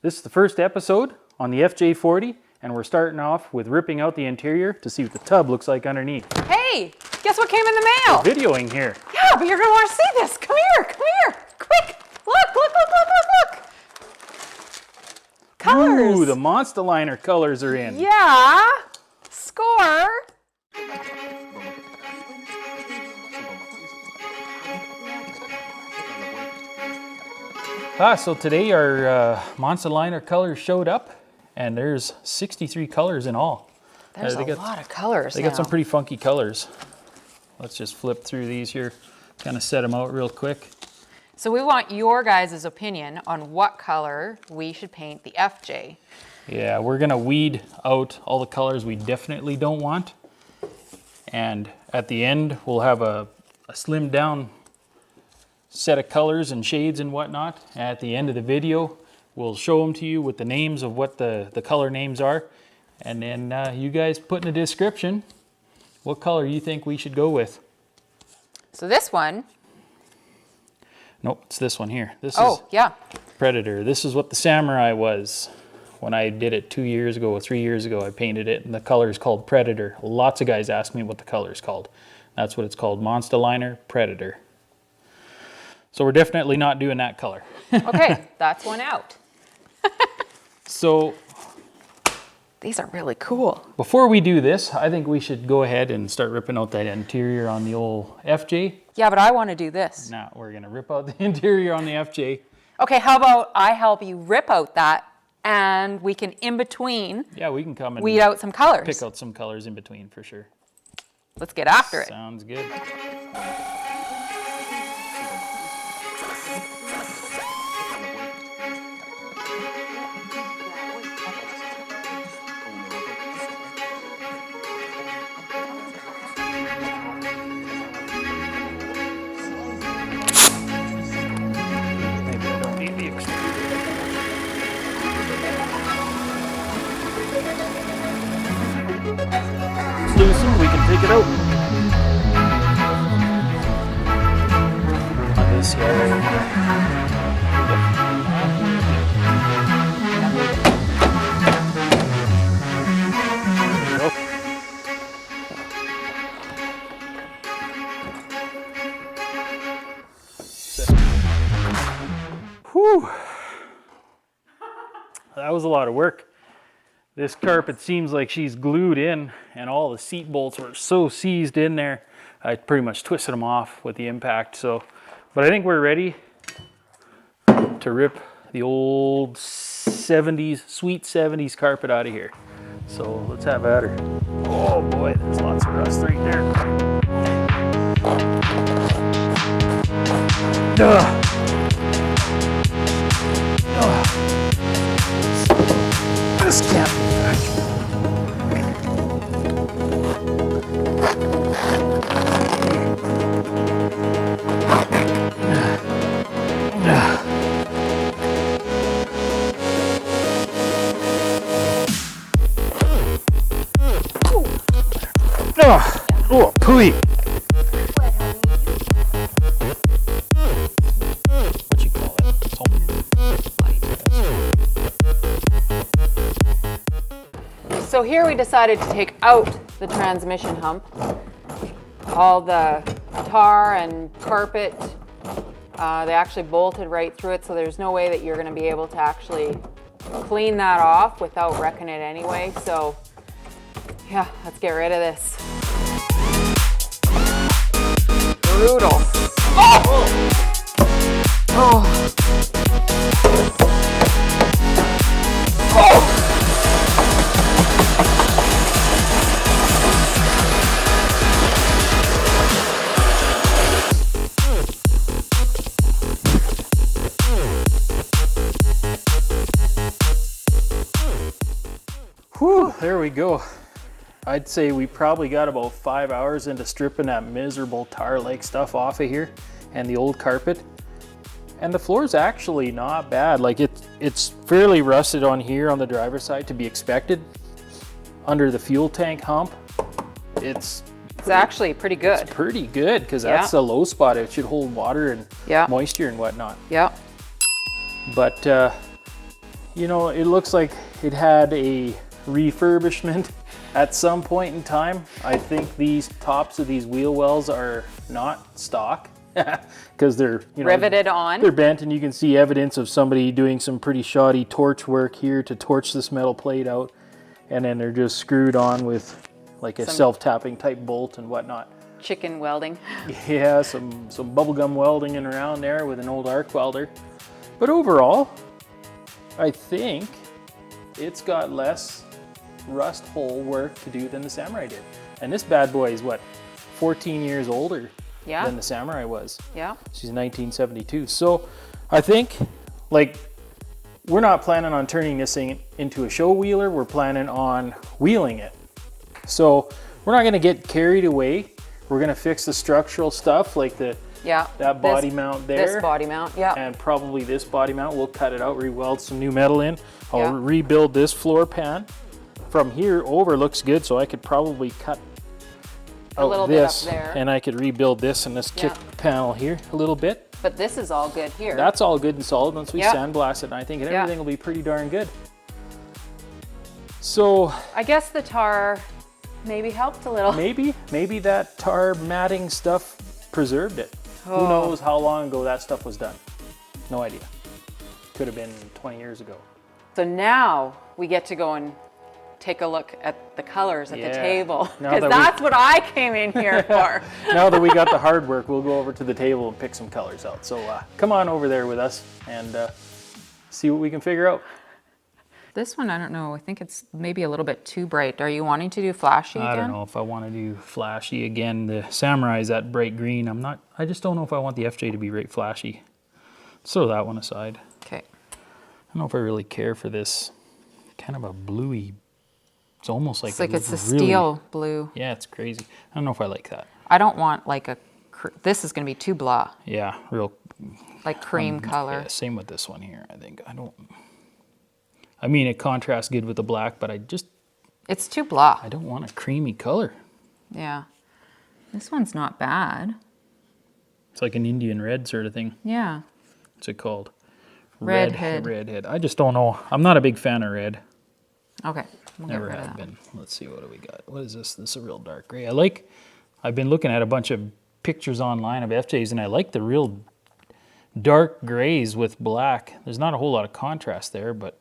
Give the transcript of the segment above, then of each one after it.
This is the first episode on the FJ40, and we're starting off with ripping out the interior to see what the tub looks like underneath. Hey, guess what came in the mail? We're videoing here. Yeah, but you're gonna want to see this. Come here, quick. Look. Colors. Ooh, the monstaliner colors are in. Yeah, score. So today our monstaliner colors showed up, and there's 63 colors in all. There's a lot of colors. They got some pretty funky colors. Let's just flip through these here, kind of set them out real quick. So we want your guys' opinion on what color we should paint the FJ. Yeah, we're gonna weed out all the colors we definitely don't want. And at the end, we'll have a slimmed down set of colors and shades and whatnot. At the end of the video, we'll show them to you with the names of what the color names are. And then you guys put in the description what color you think we should go with. So this one. Nope, it's this one here. This is yeah. Predator. This is what the Samurai was. When I did it 2 years ago or 3 years ago, I painted it, and the color is called Predator. Lots of guys ask me what the color is called. That's what it's called, Monstaliner Predator. So we're definitely not doing that color. Okay, that's one out. So these are really cool. Before we do this, I think we should go ahead and start ripping out that interior on the old FJ. Yeah, but I want to do this. Now we're gonna rip out the interior on the FJ. Okay, how about I help you rip out that, and we can in between. Yeah, we can come and weed out some colors. Pick out some colors in between for sure. Let's get after it. Sounds good. Loosen, we can take it out. On this Whew. That was a lot of work. This carpet seems like she's glued in, and all the seat bolts were so seized in there. I pretty much twisted them off with the impact. But I think we're ready to rip the old 70s, sweet 70s carpet out of here. So let's have at her. Oh boy, there's lots of rust right there. Ugh. This can't be back. Oh, pooey. What you call it? So here we decided to take out the transmission hump. All the tar and carpet, they actually bolted right through it, so there's no way that you're going to be able to actually clean that off without wrecking it anyway. So yeah, let's get rid of this. Brutal. Oh! Oh! Oh! Whew, there we go. I'd say we probably got about 5 hours into stripping that miserable tar-like stuff off of here and the old carpet. And the floor's actually not bad. Like it's fairly rusted on here on the driver's side, to be expected. Under the fuel tank hump, it's actually pretty good. It's pretty good, because that's the low spot. It should hold water and Yeah. moisture and whatnot. Yeah. But you know, it looks like it had a refurbishment at some point in time. I think these tops of these wheel wells are not stock because they're, you know, Riveted on. they're bent, and you can see evidence of somebody doing some pretty shoddy torch work here to torch this metal plate out, and then they're just screwed on with like a self-tapping type bolt and whatnot. Chicken welding. Yeah, some bubblegum welding in around there with an old arc welder. But overall, I think it's got less rust hole work to do than the Samurai did. And this bad boy is what, 14 years older than the Samurai was. Yeah. She's 1972. So I think, like, we're not planning on turning this thing into a show wheeler. We're planning on wheeling it. So we're not going to get carried away. We're going to fix the structural stuff, like that body mount there. This body mount, yeah. And probably this body mount. We'll cut it out, re-weld some new metal in. I'll rebuild this floor pan. From here over looks good, so I could probably cut a little this, bit up there. and I could rebuild this and this kick panel here a little bit. But this is all good here. That's all good and solid once we sandblast it, and I think everything will be pretty darn good. So I guess the tar maybe helped a little. Maybe that tar matting stuff preserved it. Who knows how long ago that stuff was done? No idea. Could have been 20 years ago. So now we get to go and take a look at the colors at the table, because that's what I came in here for. Now that we got the hard work, we'll go over to the table and pick some colors out. So come on over there with us and see what we can figure out. This one, I don't know. I think it's maybe a little bit too bright. Are you wanting to do flashy again? I don't know if I want to do flashy again. The Samurai's that bright green. I just don't know if I want the FJ to be right flashy. Let's throw that one aside. Okay. I don't know if I really care for this kind of a bluey. It's almost like it's a steel blue. Yeah, it's crazy. I don't know if I like that. I don't want like this is going to be too blah. Yeah, real. Like cream color. Yeah, same with this one here, I think. I mean, it contrasts good with the black, but it's too blah. I don't want a creamy color. Yeah. This one's not bad. It's like an Indian red sort of thing. Yeah. What's it called? Redhead. Redhead. I just don't know. I'm not a big fan of red. Okay. We'll Never have been. Let's see, what do we got? What is this? This is a real dark gray. I've been looking at a bunch of pictures online of FJs, and I like the real dark grays with black. There's not a whole lot of contrast there, but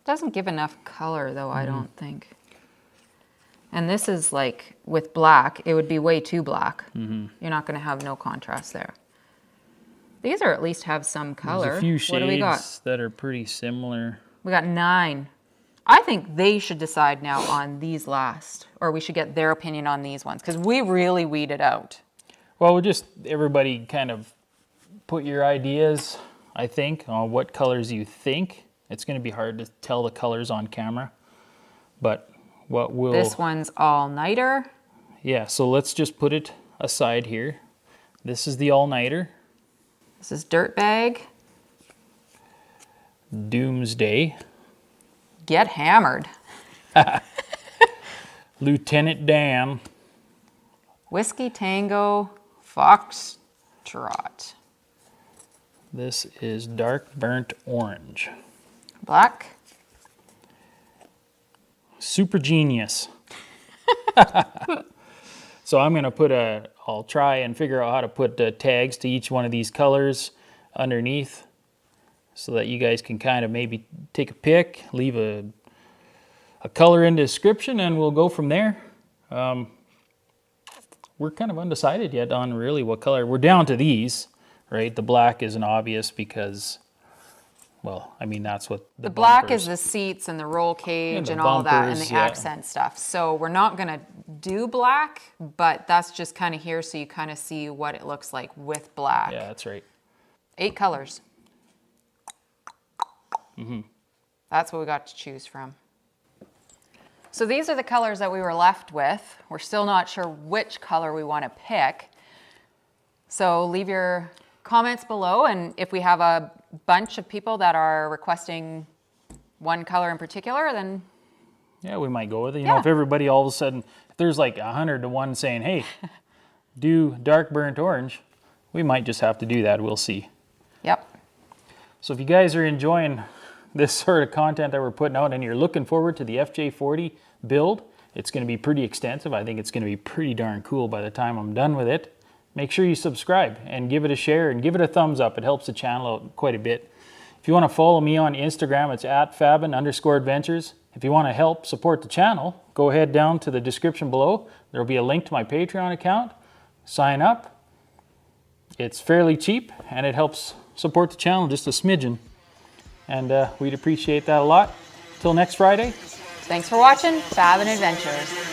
doesn't give enough color though, I don't think. And this is like with black, it would be way too black. You're not going to have no contrast there. These are at least have some color. There's a few shades what do we got? that are pretty similar. We got 9. I think they should decide now on these last, or we should get their opinion on these ones, because we really weeded out. Well, we'll just, everybody kind of put your ideas, I think, on what colors you think. It's going to be hard to tell the colors on camera, but what will... This one's all-nighter. Yeah, so let's just put it aside here. This is the all-nighter. This is Dirtbag. Doomsday. Get Hammered. Lieutenant Dan. Whiskey Tango Foxtrot. This is Dark Burnt Orange. Black. Super Genius. So I'm going to I'll try and figure out how to put tags to each one of these colors underneath, so that you guys can kind of maybe take a pick, leave a color in the description, and we'll go from there. We're kind of undecided yet on really what color. We're down to these, right? The black isn't obvious because, well, I mean, that's what the black is the seats and the roll cage and all that, and the accent stuff. So we're not going to do black, but that's just kind of here so you kind of see what it looks like with black. Yeah, that's right. 8 colors. That's what we got to choose from. So these are the colors that we were left with. We're still not sure which color we want to pick. So leave your comments below, and if we have a bunch of people that are requesting one color in particular, then yeah, we might go with it. You know, if everybody all of a sudden, if there's like 100 to 1 saying, hey, do dark burnt orange, we might just have to do that. We'll see. Yep. So if you guys are enjoying this sort of content that we're putting out and you're looking forward to the FJ40 build, it's going to be pretty extensive. I think it's going to be pretty darn cool by the time I'm done with it. Make sure you subscribe and give it a share and give it a thumbs up. It helps the channel out quite a bit. If you want to follow me on Instagram, it's @Fabbin_adventures. If you want to help support the channel, go ahead down to the description below. There'll be a link to my Patreon account. Sign up. It's fairly cheap and it helps support the channel just a smidgen. And we'd appreciate that a lot. Till next Friday. Thanks for watching Fabbin Adventures.